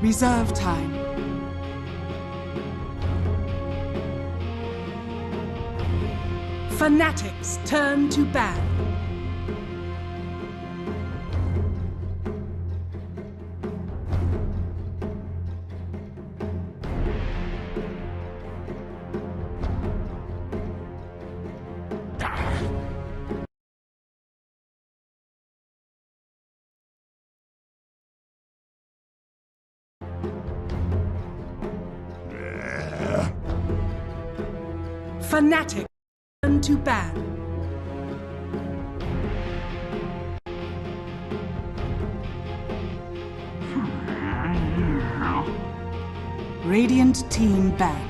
Reserve time. Fnatic's turn to ban. Fnatic turn to ban. Radiant team ban.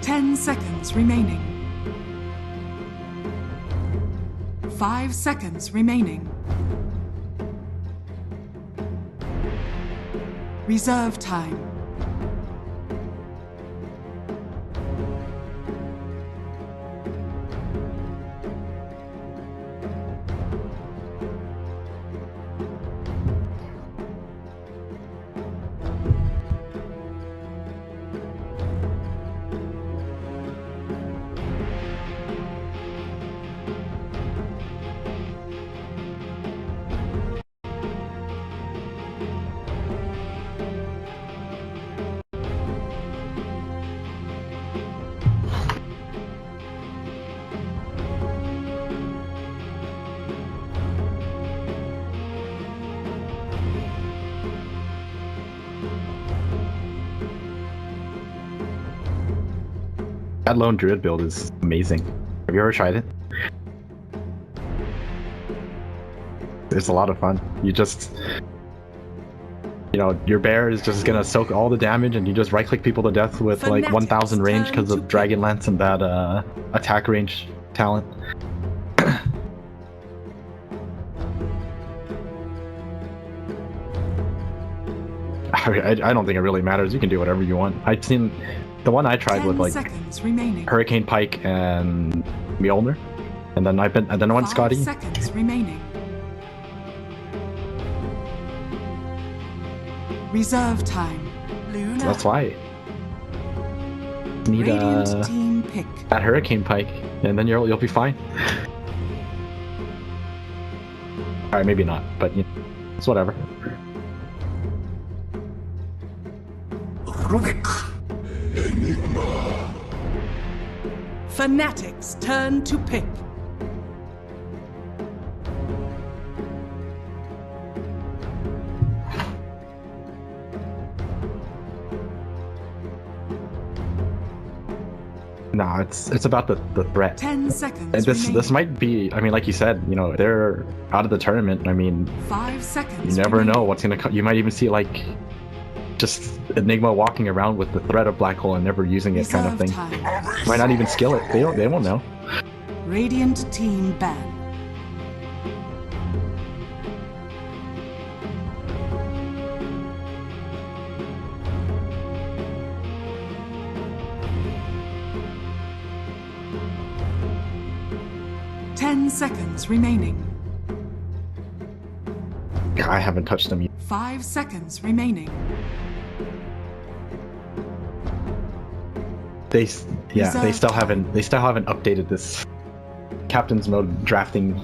Ten seconds remaining. 5 seconds remaining. Reserve time. That lone druid build is amazing. Have you ever tried it? It's a lot of fun. You just, you know, your bear is just gonna soak all the damage, and you just right-click people to death with like 1000 range because of Dragon Lance and that attack range talent. I don't think it really matters. You can do whatever you want. I've seen the one I tried with like Hurricane Pike and Mjolnir, and then I went Scotty. 5 seconds remaining. Reserve time. Luna. That's why. Need team pick. that Hurricane Pike, and then you'll be fine. All right, maybe not, but you know, it's whatever. Fnatic's turn to pick. No, it's about the threat. 10 seconds. And this might be, I mean, like you said, you know, they're out of the tournament. I mean, 5 seconds. You never know what's gonna come. You might even see like just Enigma walking around with the threat of Black Hole and never using it, kind of thing. Might not even skill it. They won't know. Radiant team ban. Ten seconds remaining. I haven't touched them yet. 5 seconds remaining. They still haven't updated this captain's mode drafting.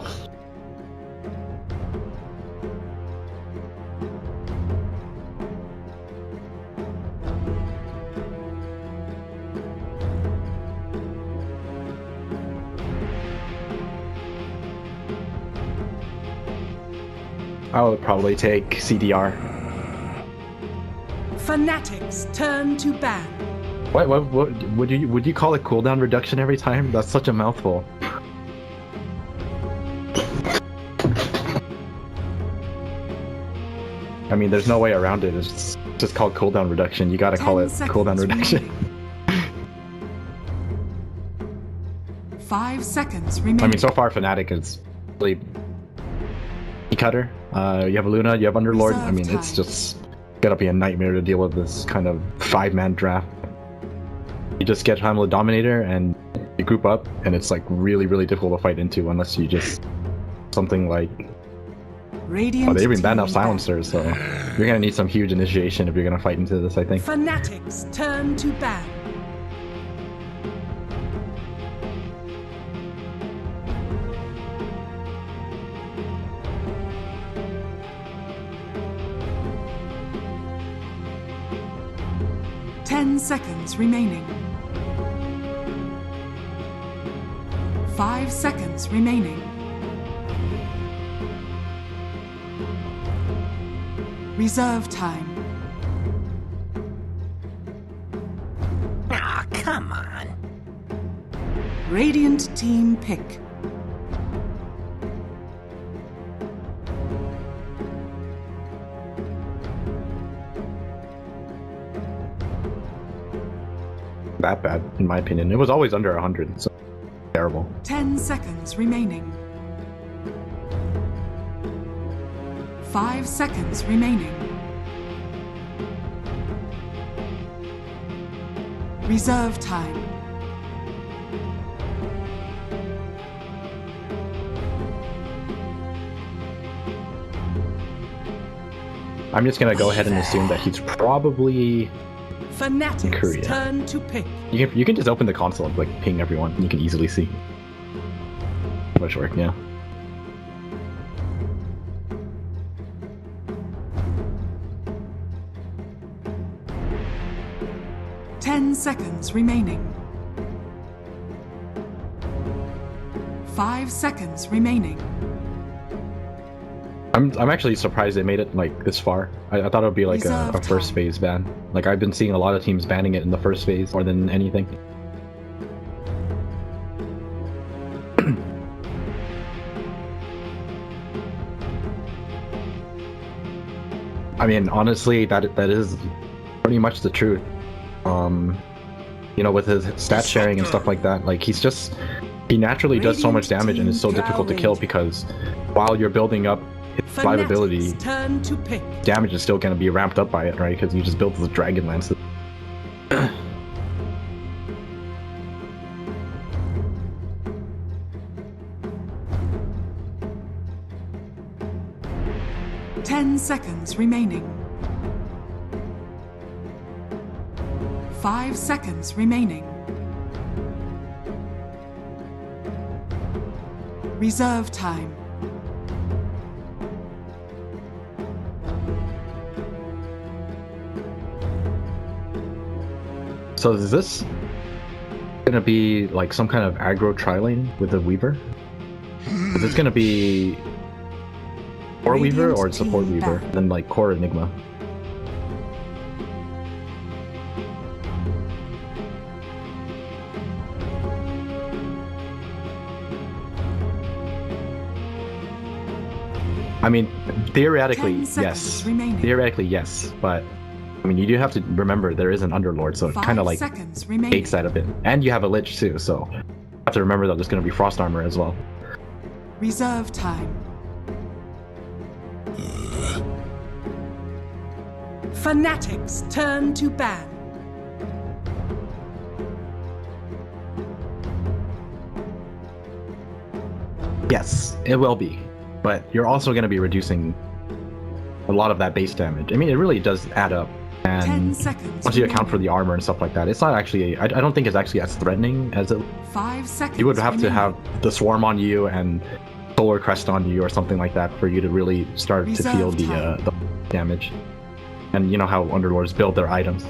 I would probably take CDR. Fnatic's turn to ban. What would you call it cooldown reduction every time? That's such a mouthful. I mean, there's no way around it. It's just called cooldown reduction. You gotta call it cooldown reduction. 5 seconds remaining. I mean, so far Fnatic is really cutter. You have Luna, you have Underlord. I mean, it's just Gotta be a nightmare to deal with this kind of 5-man draft. You just get Hamlet Dominator and you group up, and it's like really, really difficult to fight into unless you just something like. Radiant Oh, they even banned team out silencers, so you're gonna need some huge initiation if you're gonna fight into this, I think. Fnatic's turn to ban. Ten seconds remaining. 5 seconds remaining. Reserve time. Ah, come on. Radiant team pick. That bad, in my opinion. It was always under 100, so terrible. 10 seconds remaining. 5 seconds remaining. Reserve time. I'm just gonna go ahead and assume that he's probably Fnatic's Korea. turn to pick. You can just open the console and like ping everyone, and you can easily see. Much work, yeah. Ten seconds remaining. 5 seconds remaining. I'm actually surprised they made it like this far. I thought it would be like a Reserve first time. phase ban. Like I've been seeing a lot of teams banning it in the first phase more than anything. I mean, honestly, that is pretty much the truth. You know, with his stat sharing and stuff like that, like he naturally does so much damage and is so difficult to kill because while you're building up his survivability, Fnatic's turn to pick. damage is still going to be ramped up by it, right? Because you just built the dragon lances. Ten seconds remaining. 5 seconds remaining. Reserve time. So is this gonna be like some kind of aggro tri-lane with the Weaver? Is this gonna be core Weaver or support team Weaver? back. Then like core Enigma? I mean, theoretically, 10 seconds yes. remaining. Theoretically, yes, but I mean, you do have to remember there is an Underlord, so it 5 kind of like seconds remaining. takes that a bit. And you have a Lich too, so you have to remember that there's going to be Frost Armor as well. Reserve time. Fnatic's turn to ban. Yes, it will be, but you're also going to be reducing a lot of that base damage. I mean, it really does add up. 10 And seconds once you account for remaining. the armor and stuff like that, it's not actually. I don't think it's actually as threatening as it. 5 seconds You would have to remaining. have the Swarm on you and Solar Crest on you or something like that for you to really start to feel Reserve time. the damage. And you know how Underlords build their items.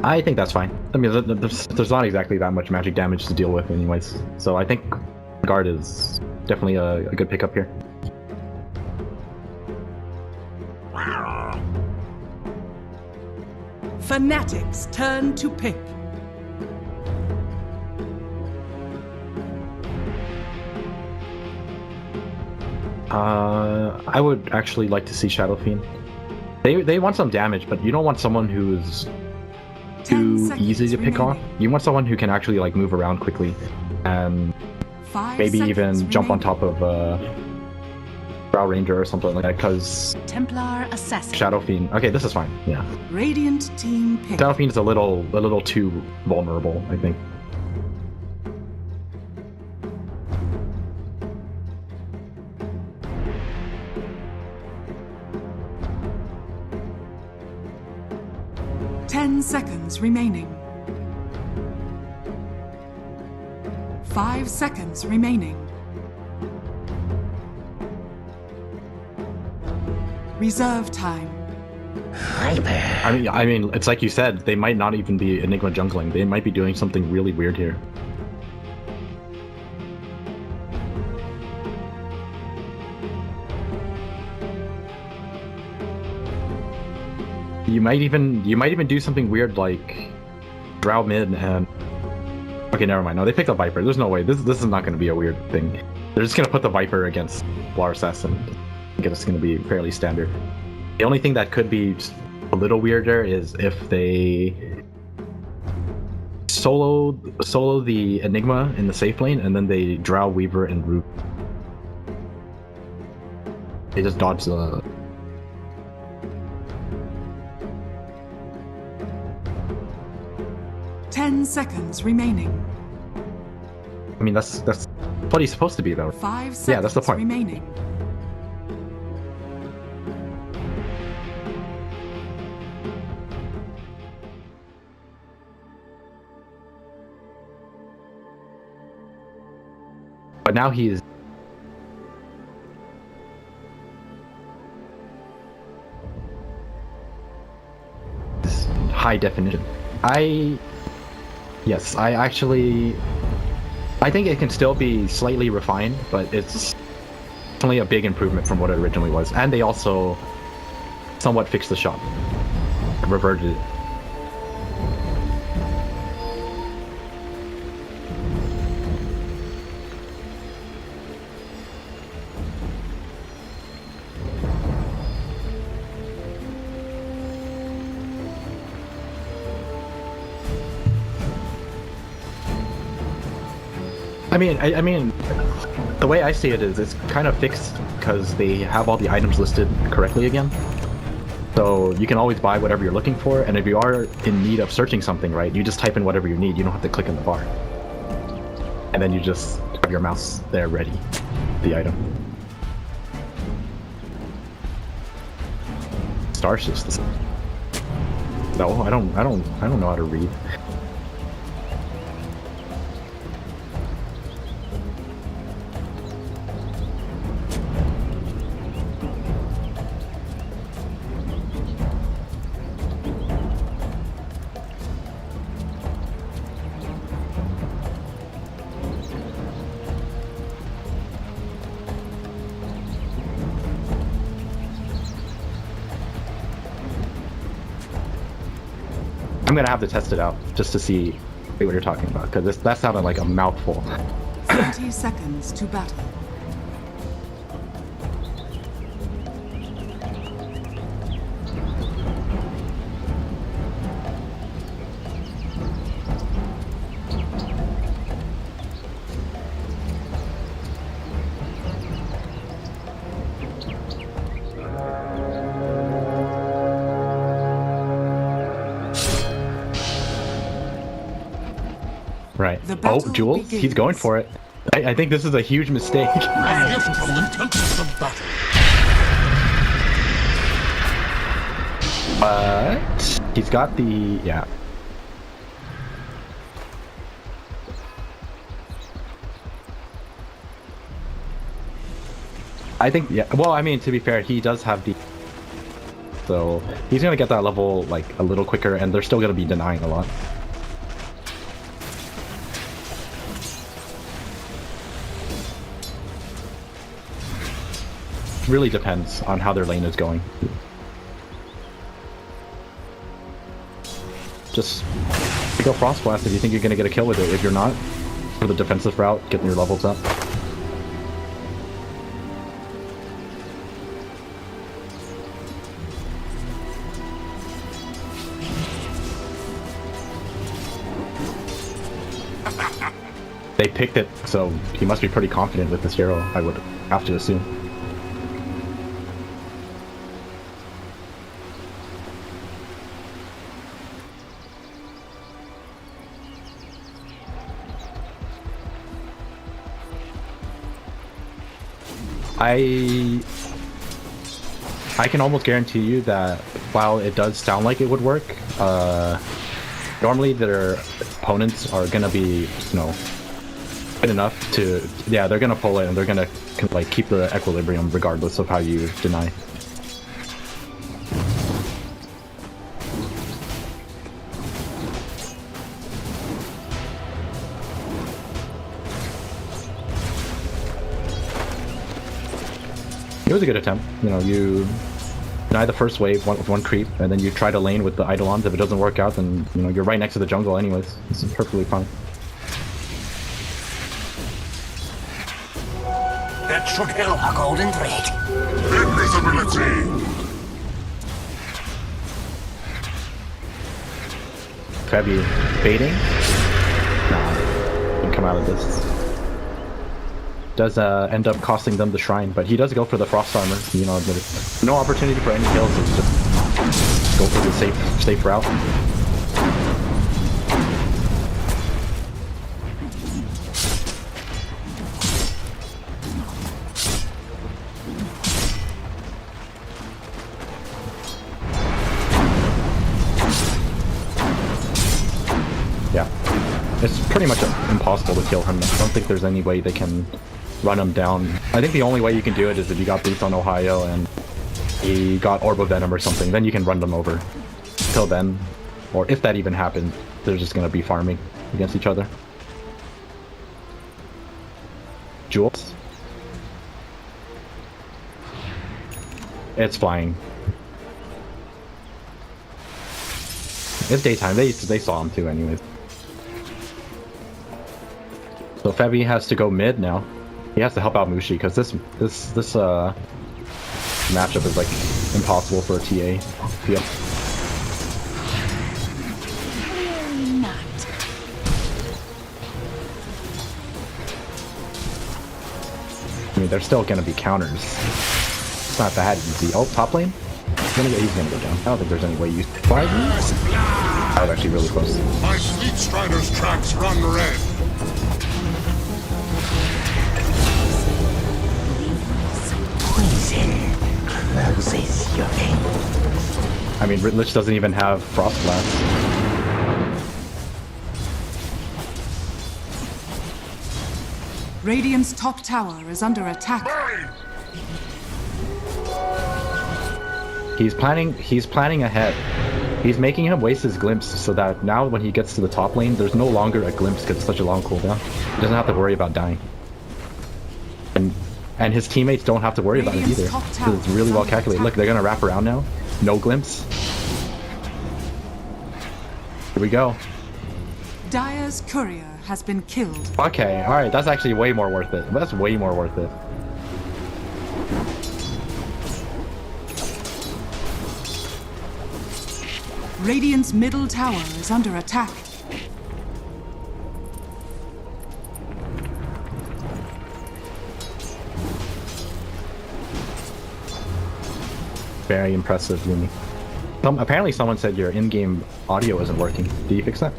I think that's fine. I mean, there's not exactly that much magic damage to deal with anyways. So I think Guard is definitely a good pickup here. Fnatic's turn to pick. I would actually like to see Shadow Fiend. They want some damage, but you don't want someone who's too easy to pick off. You want someone who can actually like move around quickly and maybe even jump on top of Brow Ranger or something like that, because Templar Assassin. Shadow Fiend. Okay, this is fine. Yeah. Radiant team pick. Shadow Fiend is a little too vulnerable, I think. Seconds remaining. 5 seconds remaining. Reserve time. I mean, it's like you said, they might not even be Enigma jungling. They might be doing something really weird here. You might even do something weird like Drow mid and okay, never mind. No, they picked up Viper. There's no way. This is not going to be a weird thing. They're just going to put the Viper against Polar Assassin. I think it's going to be fairly standard. The only thing that could be a little weirder is if they solo the Enigma in the safe lane and then they Drow, Weaver, and Root. They just dodge the. Seconds remaining. I mean, that's what he's supposed to be, though. 5 seconds yeah, that's the point. Remaining. But now he's high definition. Yes, I think it can still be slightly refined, but it's definitely a big improvement from what it originally was. And they also somewhat fixed the shot, reverted it. I mean, the way I see it is it's kind of fixed because they have all the items listed correctly again. So you can always buy whatever you're looking for, and if you are in need of searching something, right, you just type in whatever you need. You don't have to click in the bar. And then you just have your mouse there ready, the item. StarSeries. No, I don't know how to read. I'm gonna have to test it out just to see what you're talking about, because that sounded like a mouthful. 20 seconds to battle. Right. Oh, Jules, he's going for it. I think this is a huge mistake. But he's got the yeah. I think yeah. Well, I mean, to be fair, he does have the. So he's gonna get that level like a little quicker, and they're still gonna be denying a lot. Really depends on how their lane is going. Just go Frost Blast if you think you're gonna get a kill with it. If you're not, for the defensive route, getting your levels up. picked it, so he must be pretty confident with this hero, I would have to assume. I can almost guarantee you that while it does sound like it would work, normally their opponents are gonna be, you know, good enough to, yeah, they're gonna pull it and they're gonna like keep the equilibrium regardless of how you deny. It was a good attempt. You know, you deny the first wave with one creep, and then you try to lane with the Eidolons. If it doesn't work out, then you know you're right next to the jungle anyways. This is perfectly fine. That should help. A golden thread. Invisibility. Febby baiting? Nah, you can come out of this. Does end up costing them the shrine, but he does go for the frost armor. You know, there's no opportunity for any kills. It's just go for the safe route. Yeah, it's pretty much impossible to kill him. I don't think there's any way they can run him down. I think the only way you can do it is if you got boots on Ohio and he got Orb of Venom or something, then you can run them over. Till then, or if that even happened, they're just gonna be farming against each other. Jules? It's flying. It's daytime, they saw him too anyways. So Febby has to go mid now. He has to help out Mushi because this matchup is like impossible for a TA. Yep. I mean, there's still gonna be counters. It's not that easy. Oh, top lane? He's gonna go down. I don't think there's any way you fly. That was actually really close. My Fleet Strider's tracks run red. Closes your aim. I mean, Lich doesn't even have Frost Blast. Radiant's top tower is under attack. He's planning ahead. He's making him waste his glimpse so that now when he gets to the top lane, there's no longer a glimpse because it's such a long cooldown. He doesn't have to worry about dying. And his teammates don't have to worry about it either, because it's really well calculated. Look, they're gonna wrap around now. No glimpse. Here we go. Dire's courier has been killed. Okay, alright, that's actually way more worth it. That's way more worth it. Radiant's middle tower is under attack. Very impressive, Yumi. Apparently someone said your in-game audio isn't working. Did you fix that?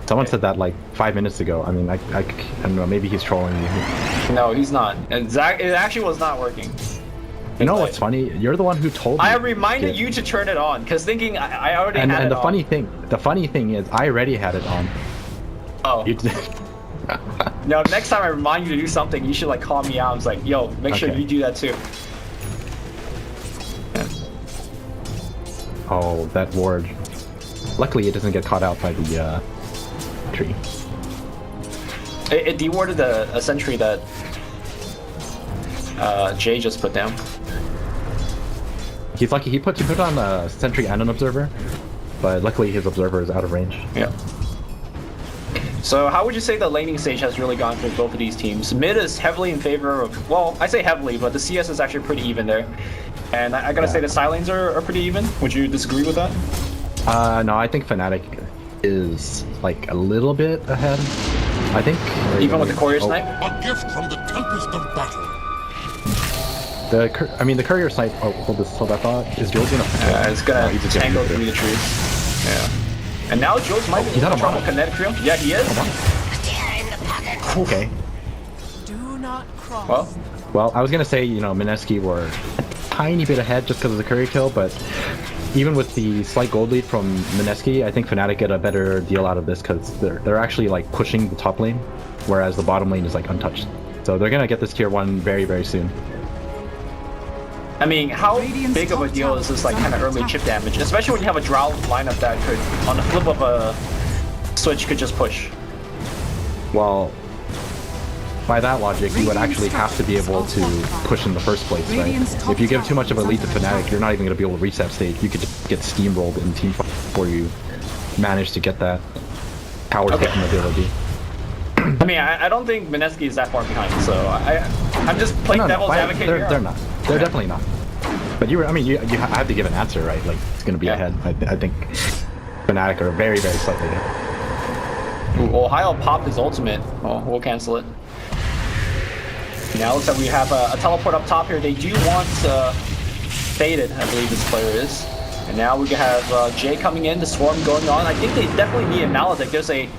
Someone said that like 5 minutes ago. I mean, I don't know, maybe he's trolling you. No, he's not. It actually was not working. You know what's funny? You're the one who told me. I reminded you to turn it on, because thinking I already had it on. And the funny thing is, I already had it on. Oh. You did. No, next time I remind you to do something, you should like call me out. I was like, yo, make sure you do that too. Oh, that ward. Luckily, it doesn't get caught out by the tree. It dewarded a sentry that Jay just put down. He's lucky. He put on a sentry and an observer, but luckily his observer is out of range. Yeah. So how would you say the laning stage has really gone for both of these teams? Mid is heavily in favor of, well, I say heavily, but the CS is actually pretty even there. And I gotta say the side lanes are pretty even. Would you disagree with that? No, I think Fnatic is like a little bit ahead, I think. Even with the courier Oh. snipe? A gift from the tempest of battle. The courier snipe. Oh, hold that thought. Is Jules gonna? Yeah, it's gonna he's just gonna tangle use it. through the trees. Yeah. And now Jules might be he's in out of trouble mana. kinetic reel. Yeah, he is. Okay. Do not cross. Well, I was gonna say, you know, Mineski were a tiny bit ahead just because of the courier kill, but even with the slight gold lead from Mineski, I think Fnatic get a better deal out of this because they're actually like pushing the top lane, whereas the bottom lane is like untouched. So they're gonna get this tier 1 very, very soon. I mean, how Radiant's big of a top deal tower is this is like kind of under early attack. chip damage? Especially when you have a Drow lineup that could, on the flip of a switch, could just push. Well, by that logic, you would actually have to be able to push in the first place, right? If you give too much of a lead to Fnatic, you're not even going to be able to reset stage. You could just get steamrolled in team fight before you manage to get that power taking ability. I mean, I don't think Mineski is that far behind, so I'm just playing devil's advocate here. They're not. They're definitely not. But you have to give an answer, right? Like, it's going to be ahead. I think Fnatic are very, very slightly ahead. Ooh, Ohio popped his ultimate. Oh, we'll cancel it. Now looks like we have a teleport up top here. They do want Faded, I believe this player is. And now we have Jay coming in, the Swarm going on. I think they definitely need a Maledict. There's a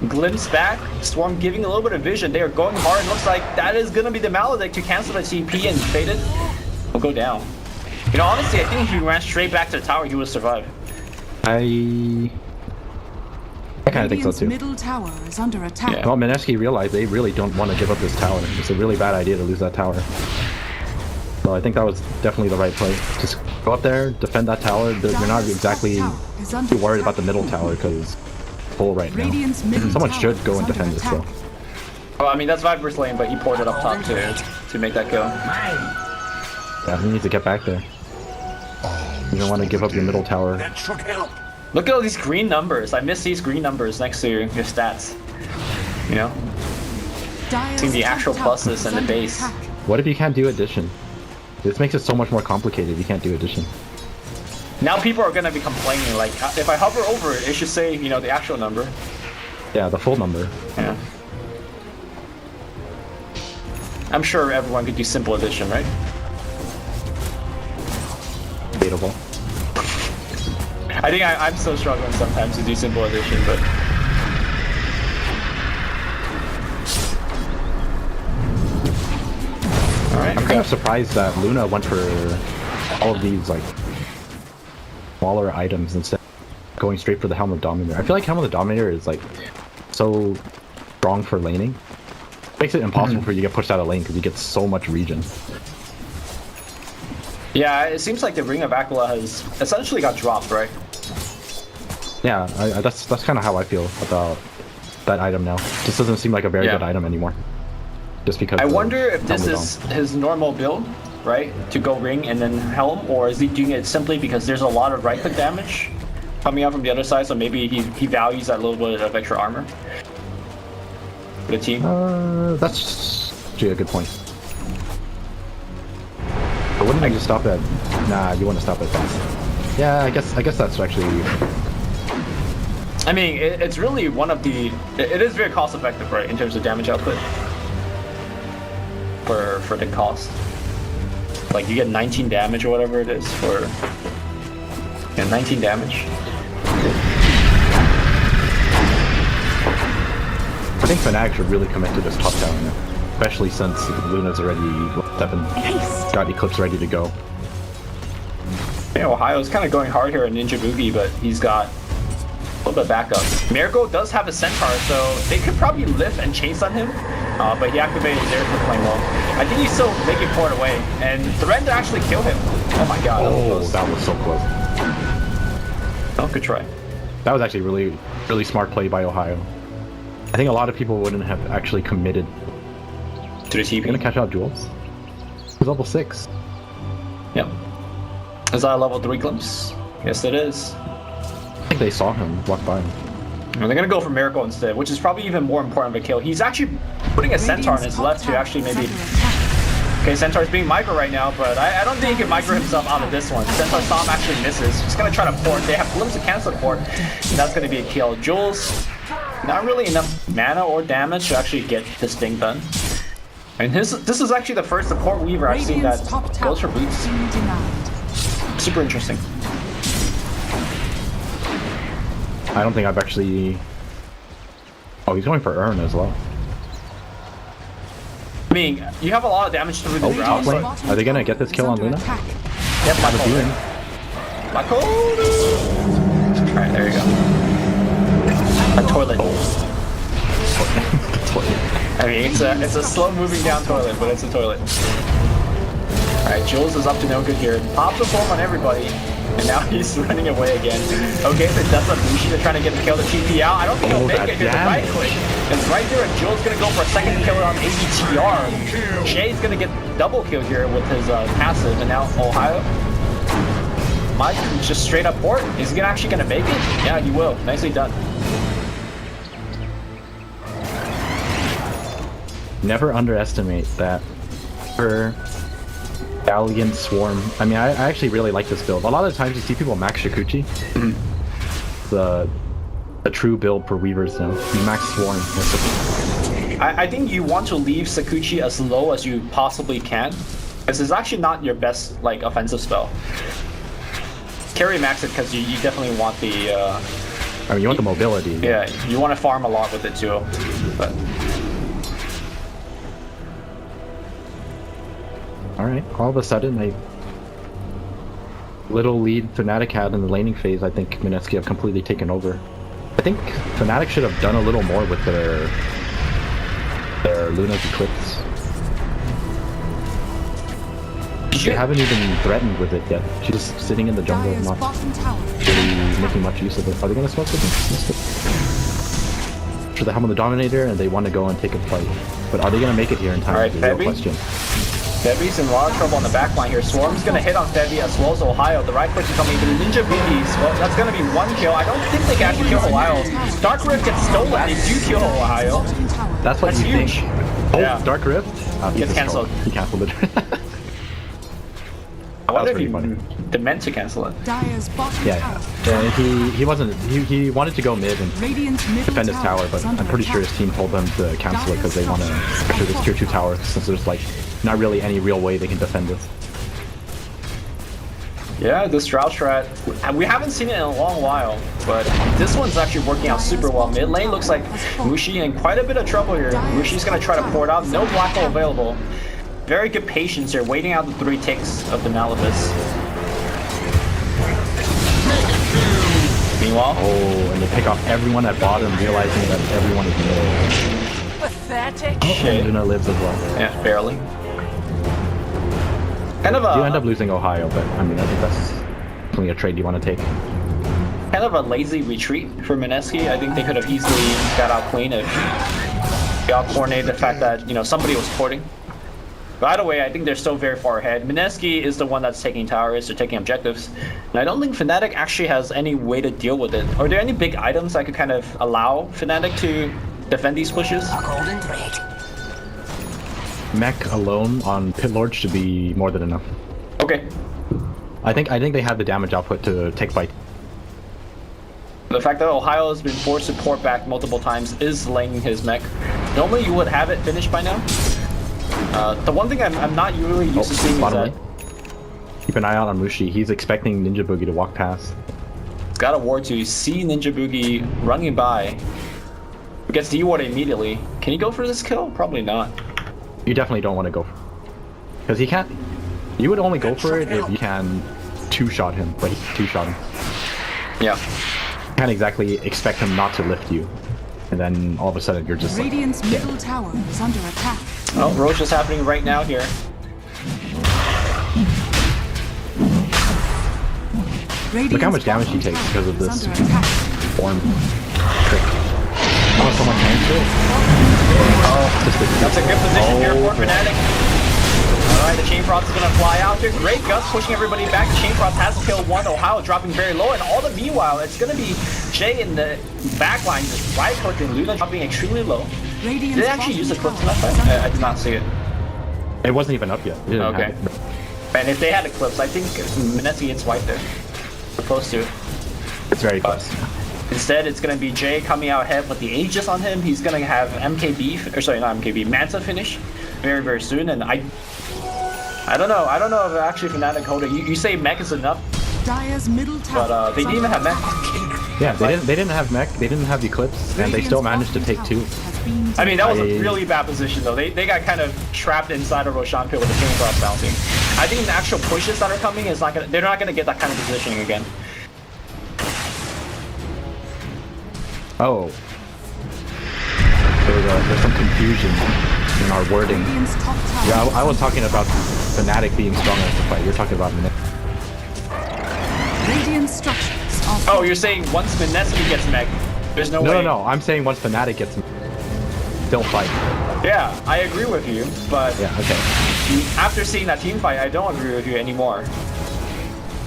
glimpse back, Swarm giving a little bit of vision. They are going hard. Looks like that is going to be the Maledict to cancel the TP, and Faded will go down. You know, honestly, I think if he ran straight back to the tower, he would survive. I kind of think so Radiant's too. middle tower is under attack. Yeah. Well, Mineski realized they really don't want to give up this tower. It's a really bad idea to lose that tower. So I think that was definitely the right play. Just go up there, defend that tower. You're not exactly too worried about the middle tower because it's full right now. Radiant's middle Someone tower should go is and under defend this though. attack. Well, I mean, that's Viper's lane, but he poured it up top to make that go. Yeah, he needs to get back there. You don't want to give up your middle tower. That should help. Look at all these green numbers. I miss these green numbers next to your stats. You know? Dire's Seeing the top actual tower pluses is and the under base. attack. What if you can't do addition? This makes it so much more complicated if you can't do addition. Now people are gonna be complaining, like, if I hover over it, it should say, you know, the actual number. Yeah, the full number. Yeah. I'm sure everyone could do simple addition, right? Debatable. I think I'm so struggling sometimes to do simple addition, but... Alright. I'm kind of surprised that Luna went for all of these like smaller items instead of going straight for the Helm of Dominator. I feel like Helm of the Dominator is like so strong for laning. Makes it impossible for you to get pushed out of lane because you get so much regen. Yeah, it seems like the Ring of Aquila has essentially got dropped, right? Yeah, that's kind of how I feel about that item now. Just doesn't seem like a very good item anymore. Just because. I of wonder if this Helm of is his normal build, right? To go Ring and then Helm, or is he doing it simply because there's a lot of right-click damage coming out from the other side, so maybe he values that little bit of extra armor for the team? That's actually a good point. But wouldn't I just stop at? Nah, you want to stop at fast. Yeah, I guess that's actually. I mean, it's really one of the... It is very cost-effective, right, in terms of damage output. For the cost. Like, you get 19 damage or whatever it is for... Yeah, 19 damage. I think Fnatic should really commit to this top tower now, especially since Luna's already leveled up and got Eclipse ready to go. Yeah, Ohio's kind of going hard here in Ninja Boogie, but he's got a little bit of backup. Miracle does have a Centaur, so they could probably lift and chase on him, but he activated there for playing low. I think he's still making port away, and threatened to actually kill him. Oh my god, That was so close. Oh, good try. That was actually really, really smart play by Ohio. I think a lot of people wouldn't have actually committed. To the You're gonna TP. catch out Jules? He's level 6. Yep. Is that a level 3 glimpse? Yes, it is. I think they saw him walk by him. And they're gonna go for Miracle instead, which is probably even more important of a kill. He's actually putting a Centaur on his left to actually maybe Okay, Centaur's being micro right now, but I don't think he can micro himself out of this one. Centaur Storm actually misses. Just gonna try to port. They have glimpse to cancel the port. And that's gonna be a kill. Jules, not really enough mana or damage to actually get this thing done. And this is actually the first support Weaver I've seen that goes for boots. Super interesting. I don't think I've actually... Oh, he's going for Urn as well. I mean, you have a lot of damage through the ground. But... Are they gonna get this kill on Luna? Yep, my code. Alright, there you go. A toilet. I mean, it's a slow moving down toilet, but it's a toilet. Alright, Jules is up to no good here. Pops a form on everybody, and now he's running away again. Okay, so that's a Bushi. They're trying to get the kill to TP out. I don't think he'll make it here. The right click. It's right there, and Jules gonna go for a second kill on ABTR. Jay's gonna get double kill here with his passive, and now Ohio might just straight up port. Is he actually gonna make it? Yeah, he will. Nicely done. Never underestimate that for Valiant Swarm. I mean, I actually really like this build. A lot of times you see people max Shikuchi. It's a true build for Weavers now. You max Swarm. I think you want to leave Sakuchi as low as you possibly can. This is actually not your best like offensive spell. Carry max it because you definitely want the... I mean, you want the mobility. Yeah, you want to farm a lot with it too. But... Alright, all of a sudden, a little lead Fnatic had in the laning phase, I think Mineski have completely taken over. I think Fnatic should have done a little more with their Luna's Eclipse. They haven't even threatened with it yet. She's just sitting in the jungle, not really making much use of it. Are they gonna smoke with it? Sure, they have on the Dominator and they want to go and take a fight. But are they gonna make it here in time? Alright, is the real question. Febby's in a lot of trouble on the back line here. Swarm's gonna hit on Febby as well as Ohio. The right click is coming through. Ninja Boogies, well, that's gonna be one kill. I don't think they can actually kill Ohio. Dark Rift gets stolen. They do kill Ohio. That's what you huge. think. Oh, Yeah. Dark Rift? Gets cancelled. He cancelled it. I wonder if really he funny. they meant to cancel it. Yeah. He wasn't. He wanted to go mid and defend his tower, but I'm pretty sure his team told them to cancel it because they want to pressure this tier 2 tower since there's like not really any real way they can defend it. Yeah, this drought strat, we haven't seen it in a long while, but this one's actually working out super well. Mid lane looks like Mushi in quite a bit of trouble here. Mushi's gonna try to pour it out. No black hole available. Very good patience here, waiting out the 3 ticks of the Malibus. Meanwhile, oh, and they pick off everyone at bottom, realizing that everyone is mid. Pathetic. Oh, and Luna lives as well. Yeah, barely. Kind of a... You end up losing Ohio, but I mean, I think that's definitely a trade you want to take. Kind of a lazy retreat for Mineski. I think they could have easily got out clean if they all coordinated the fact that, you know, somebody was porting. By the way, I think they're still very far ahead. Mineski is the one that's taking towers, they're taking objectives. And I don't think Fnatic actually has any way to deal with it. Are there any big items that could kind of allow Fnatic to defend these pushes? A golden thread. Mech alone on Pit Lord should be more than enough. Okay. I think they have the damage output to take fight. The fact that Ohio has been forced to port back multiple times is laying his mech. Normally you would have it finished by now. The one thing I'm not really used to seeing is that... Keep an eye out on Mushi. He's expecting Ninja Boogie to walk past. He's got a ward to see Ninja Boogie running by. Gets de-warded immediately. Can he go for this kill? Probably not. You definitely don't want to go for it. Because he can't... You would only go for it if you can two-shot him, but he two-shot him. Yeah. You can't exactly expect him not to lift you. And then all of a sudden you're just Radiant's middle tower is under attack. Oh, Roche is happening right now here. Look how much damage he takes because of this form trick. Oh, someone tanked it? Oh, that's a good position here for Fnatic. Alright, the Chain Frost is going to fly out here. Great Gust pushing everybody back. The Chain Frost has killed one. Ohio dropping very low. And all the meanwhile, it's going to be Jay in the back line just right-clicking. Luna dropping extremely low. Did they actually use the clip enough? I did not see it. It wasn't even up yet. It didn't Okay. have it. And if they had Eclipse, I think Mineski gets wiped there. Supposed to. It's very close. Instead, it's going to be Jay coming out ahead with the Aegis on him. He's going to have MKB, or sorry, not MKB, Manta finish very, very soon. And I don't know. I don't know if actually Fnatic hold it. You say mech is enough, Dire's middle tower. but they didn't even have mech. Yeah, they didn't have mech, they didn't have Eclipse, and they still managed to take 2. I mean, that was a really bad position, though. They got kind of trapped inside a Roshan pit with the chainsaw bouncing. I think the actual pushes that are coming is not gonna. They're not gonna get that kind of positioning again. Oh. There's some confusion in our wording. Radiant's top tower. Yeah, I was talking about Fnatic being strong enough to fight. You're talking about Mineski. Radiant structures are Oh, you're saying once Mineski gets mech, there's no way. No. I'm saying once Fnatic gets they'll fight. Yeah, I agree with you, but Yeah, okay. after seeing that team fight, I don't agree with you anymore.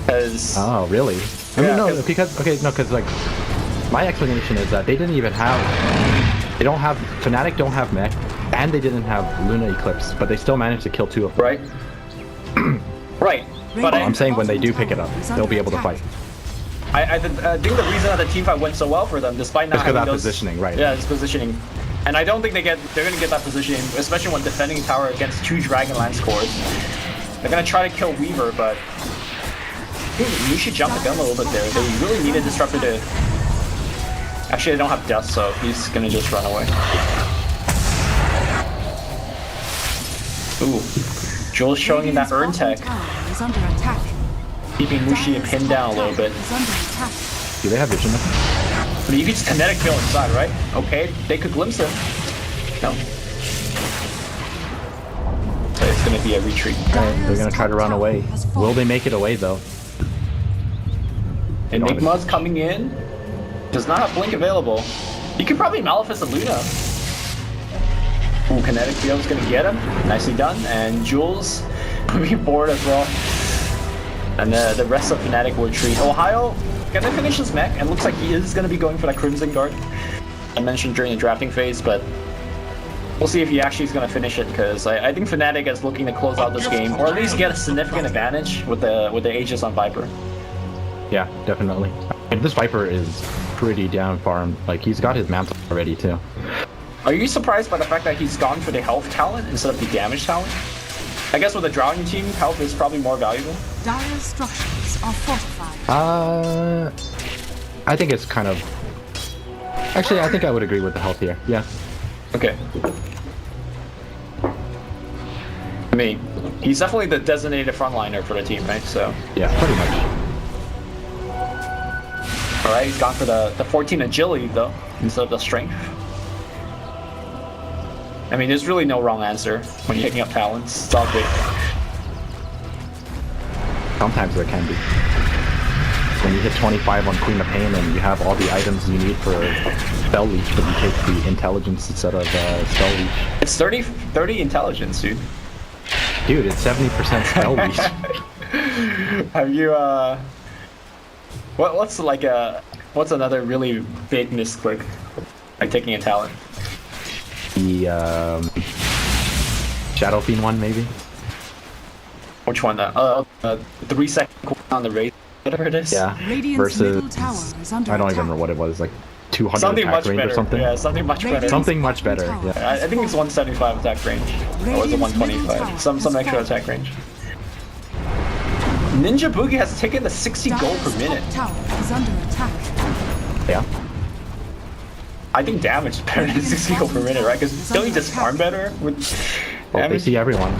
Because Oh, really? I Yeah, mean, no, 'cause- because like, my explanation is that they didn't even have, Fnatic don't have mech, and they didn't have Luna Eclipse, but they still managed to kill 2 of them. right, right. But I'm saying when they do pick it up, they'll be able to fight. I think the reason that the team fight went so well for them, despite not Just 'cause having of that those positioning, right. Yeah, it's positioning. And I don't think they're gonna get that positioning, especially when defending tower against 2 Dragonlance cores. They're gonna try to kill Weaver, but you should jump the gun a little bit there. They really need a disruptor to. Actually, they don't have dust, so he's gonna just run away. Ooh, Jules showing in that urn tech, is under attack. keeping Mushi pinned down a little bit. Is under attack. Do they have vision? I mean, you could just kinetic kill inside, right? Okay, they could glimpse him. No. So it's gonna be a retreat. They're gonna try to run away. Will they make it away though? Enigma's coming in. Does not have Blink available. You could probably Malefice a Luna. Ooh, Kinetic Field's gonna get him. Nicely done. And Jules moving forward as well. And the rest of Fnatic will retreat. Ohio gonna finish his mech, and looks like he is gonna be going for that Crimson Guard I mentioned during the drafting phase, but we'll see if he actually is gonna finish it, because I think Fnatic is looking to close out this game, or at least get a significant advantage with the Aegis on Viper. Yeah, definitely. And this Viper is pretty down farmed. Like, he's got his mantle already too. Are you surprised by the fact that he's gone for the health talent instead of the damage talent? I guess with a Drowning team, health is probably more valuable. Dire's structures are fortified. I think it's kind of... Actually, I think I would agree with the health here. Yeah. Okay. I mean, he's definitely the designated frontliner for the team, right? So. Yeah, pretty much. Alright, he's gone for the 14 agility though, instead of the strength. I mean, there's really no wrong answer when you're picking up talents. It's all good. Sometimes there can be. When you hit 25 on Queen of Pain and you have all the items you need for Spell Leech, but you take the intelligence instead of Spell Leech. It's 30 intelligence, dude. Dude, it's 70% Spell Leech. Have you, what's another really big misclick? Like taking a talent? The Shadow Fiend one, maybe? Which one? 3 second cooldown on the raid, whatever it is? Yeah. Radiant's middle Versus... tower is under I don't even attack. remember what it was, like 200 Something attack much range better. or something? Yeah, something much better. Something much better, yeah. I think it's 175 attack range. Or was it 125? Some extra attack range. Ninja Boogie has taken the 60 gold per Dire's minute. top tower is under attack. Yeah. I think damage is better than 60 gold per minute, right? Because don't you just farm better with Well, they damage? see everyone.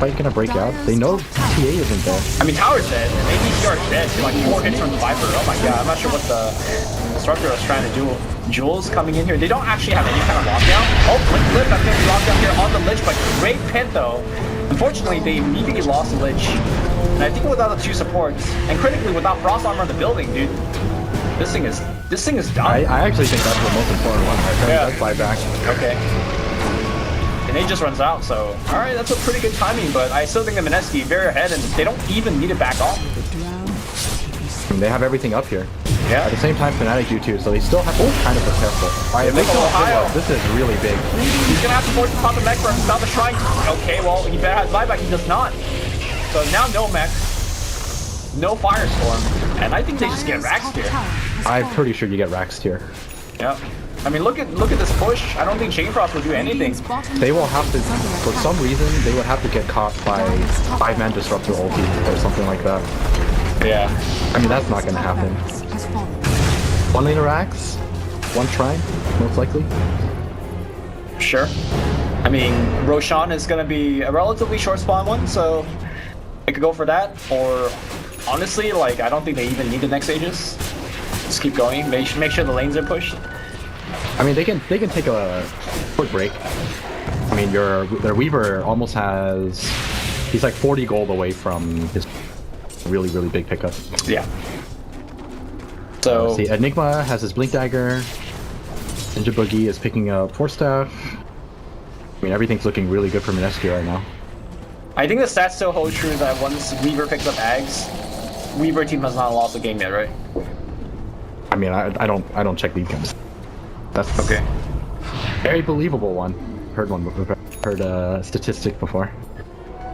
Fight gonna break out. They know TA isn't there. I mean, Tower's dead, and ADCR is dead. Like 4 hits from the Viper. Oh my god, I'm not sure what the Disruptor was trying to do. Jules coming in here. They don't actually have any kind of lockdown. Oh, Blink Flip, that's gonna be locked down here on the Lich, but great pit though. Unfortunately, they immediately lost the Lich. And I think without the 2 supports, and critically without Frost Armor in the building, dude, this thing is done. I actually think that's the most important one. Right? Yeah. That's buyback. Okay. And it just runs out, so alright, that's a pretty good timing, but I still think the Mineski very ahead, and they don't even need to back off. I mean, they have everything up here. Yeah. At the same time, Fnatic do too, so they still have to kind of be careful. Alright, if they kill Ohio, this is really big. He's gonna have to force the pop the mech for himself to try. Okay, well, he better have buyback. He does not. So now no mech, no firestorm, and I think they just get Raxed here. I'm pretty sure you get Raxed here. Yep. I mean, look at this push. I don't think Chainfrost will do anything. They will have to, for some reason, they would have to get caught by 5-man disruptor ulti or something like that. Yeah. I mean, that's not gonna happen. One lane of Rax, one shrine, most likely. Sure. I mean, Roshan is gonna be a relatively short spawn one, so I could go for that. Or honestly, like, I don't think they even need the next Aegis. Just keep going. Make sure the lanes are pushed. I mean, they can take a quick break. I mean, their Weaver almost has, he's like 40 gold away from his really big pickup. Yeah. So see, Enigma has his Blink Dagger. Ninja Boogie is picking up Force Staff. I mean, everything's looking really good for Mineski right now. I think the stats still hold true that once Weaver picks up Ags, Weaver team has not lost a game yet, right? I mean, I don't check these games. That's okay. Very believable one. Heard a statistic before.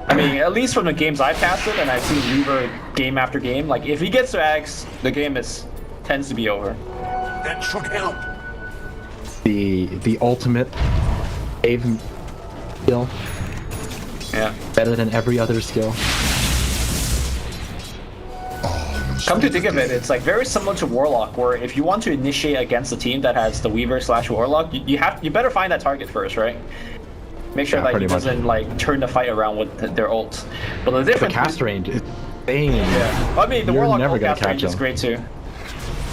I mean, at least from the games I've casted and I've seen Weaver game after game, like if he gets to Ags, the game tends to be over. That should help. The ultimate save skill. Yeah. Better than every other skill. Come to think of it, it's like very similar to Warlock, where if you want to initiate against a team that has the Weaver / Warlock, you better find that target first, right? Make sure that he doesn't like turn the fight around with their ult. But the difference, the cast range is insane. Yeah. Well, I mean, the Warlock ult cast range him. is great too.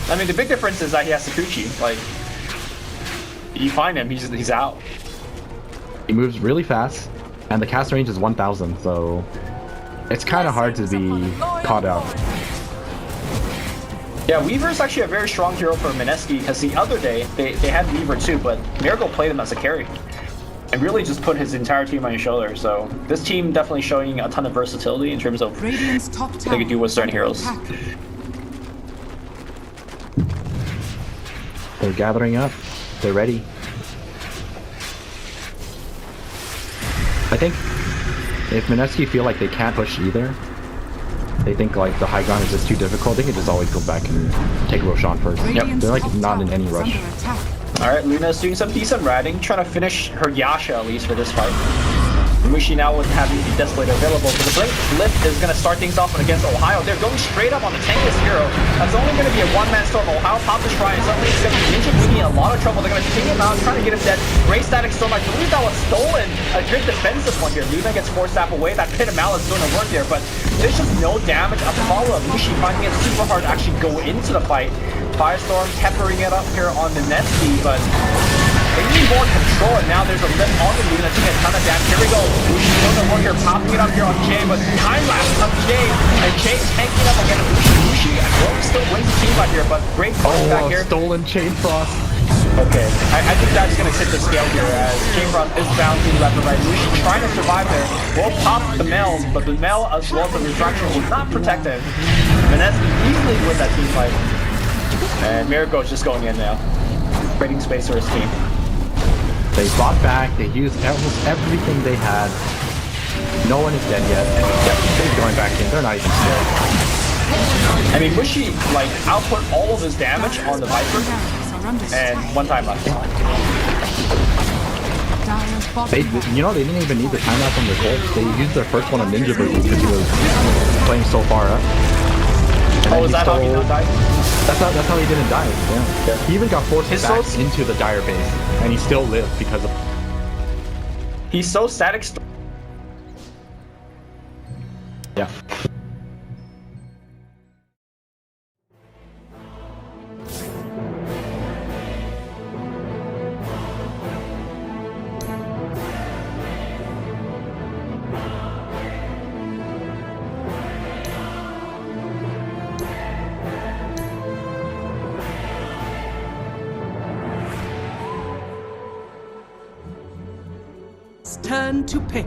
I mean, the big difference is that he has Sakuchi. Like, you find him, he's out. He moves really fast, and the cast range is 1,000, so it's kind of hard to be caught out. Yeah, Weaver is actually a very strong hero for Mineski, because the other day, they had Weaver too, but Miracle played him as a carry. And really just put his entire team on his shoulder, so this team definitely showing a ton of versatility in terms of what they can do with certain heroes. They're gathering up. They're ready. I think if Mineski feel like they can't push either, they think like the high ground is just too difficult, they can just always go back and take Roshan first. Yep. They're like not in any rush. Alright, Luna's doing some decent ratting, trying to finish her Yasha at least for this fight. Mushi now with having the Desolator available, so the Blink Lift is going to start things off against Ohio. They're going straight up on the tankiest hero. That's only going to be a one-man storm. Ohio pops the Shrine, suddenly it's going to be Ninja Boogie in a lot of trouble. They're going to take him out, trying to get him dead. Great static storm, I believe that was stolen. A great defensive one here. Luna gets Force Staff away. That Pit of Malice is going to work there, but there's just no damage. A follow-up. Mushi finding it super hard to actually go into the fight. Firestorm peppering it up here on Mineski, but they need more control, and now there's a lift on the Luna taking a ton of damage. Here we go. Mushi doing the work here, popping it up here on Jay, but time lapse on Jay, and Jay tanking up again. Mushi still wins the team out here, but great push back here. Stolen Chainfrost. Okay, I think that's going to tip the scale here as Chainfrost is bouncing left and right. Mushi trying to survive there. Will pop the Mel, but the Mel as well as the Refraction will not protect him. Mineski easily win that team fight. And Miracle is just going in now, creating space for his team. They fought back, they used almost everything they had. No one is dead yet. They're going back in, they're not even scared. I mean, Mushi, like, output all of his damage on the Viper, and one time left. They didn't even need the timeout from the gold. They used their first one on Ninja Boogie because he was playing so far up. Oh, is that how he didn't die? That's how he didn't die. Yeah. He even got forced back into the Dire base, and he still lived because of. He's so static. Yeah. Turn to pick.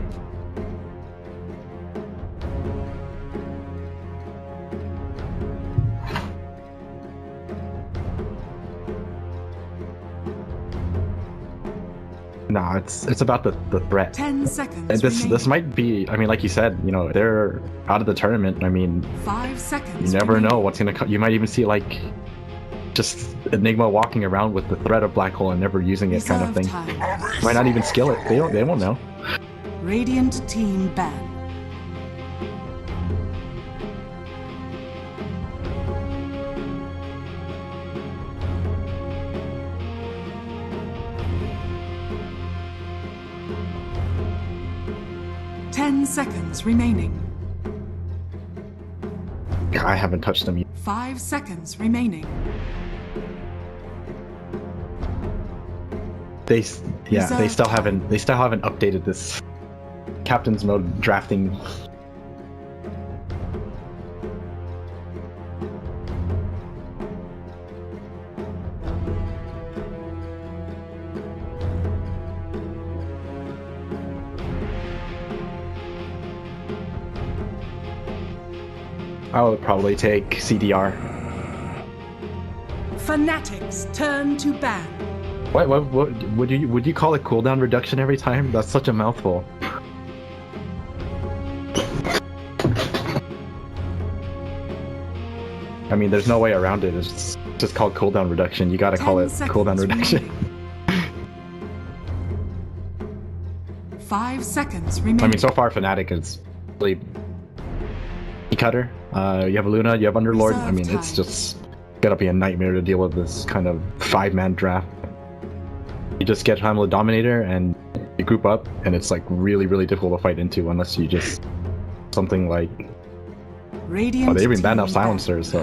No, it's about the threat. 10 seconds. And this remaining. might be. I mean, like you said, you know, they're out of the tournament. I mean, 5 seconds. you never remaining. know what's gonna come. You might even see like just Enigma walking around with the threat of black hole and never using it, kind of Reserve thing. time. Might not even skill it. They won't know. Radiant team ban. Ten seconds remaining. I haven't touched them yet. 5 seconds remaining. They still haven't updated this captain's mode drafting. I would probably take CDR. Fnatic's turn to ban. What would you call it cooldown reduction every time? That's such a mouthful. I mean, there's no way around it. It's just called cooldown reduction. You gotta call it 10 cooldown seconds reduction. remaining. 5 seconds remaining. I mean, so far Fnatic is really cutter. You have Luna, you have Underlord. I mean, it's just gonna be a nightmare to deal with this kind of 5-man draft. You just get Hamlet Dominator and you group up, and it's like really difficult to fight into unless you just something like. Radiant Oh, they even banned team out Silencers, so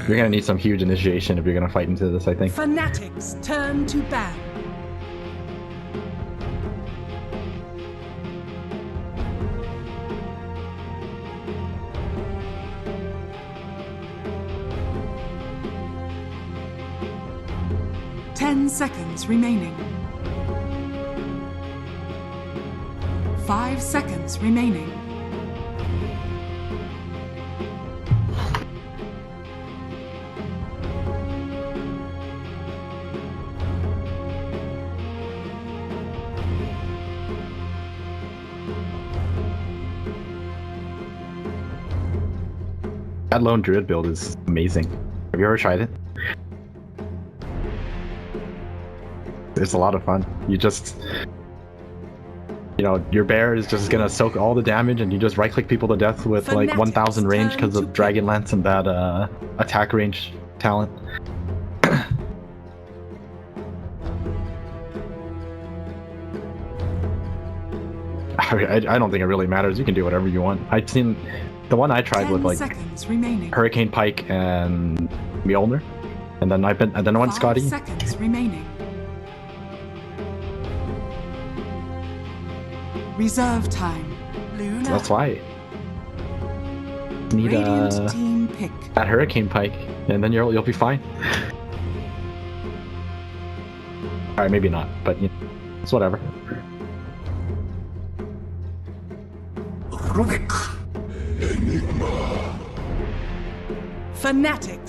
you're gonna need some huge initiation if you're gonna fight into this, I think. Fnatic's turn to ban. Ten seconds remaining. 5 seconds remaining. That lone druid build is amazing. Have you ever tried it? It's a lot of fun. You just, you know, your bear is just gonna soak all the damage, and you just right-click people to death with like 1,000 range because of Dragonlance and that attack range talent. I don't think it really matters. You can do whatever you want. I've seen the one I tried with like Hurricane Pike and Mjolnir, and then I went Scotty. 5 seconds remaining. Reserve time. Luna. So that's why. Need Radiant team pick. that Hurricane Pike, and then you'll be fine. Alright, maybe not, but you know, it's whatever. Runic Enigma. Fnatic.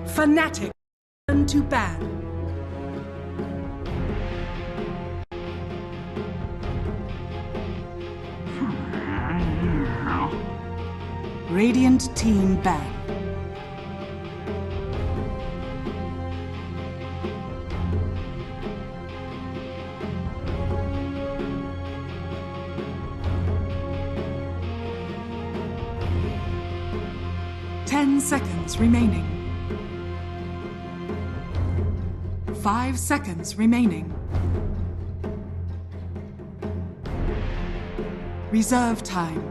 Fnatic. Turn to ban. Radiant team ban. Ten seconds remaining. 5 seconds remaining. Reserve time.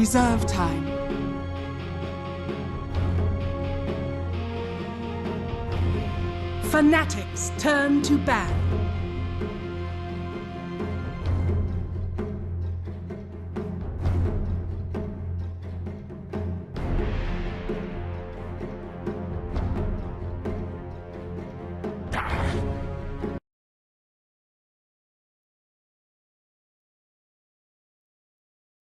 Reserve time. Fnatic's turn to ban.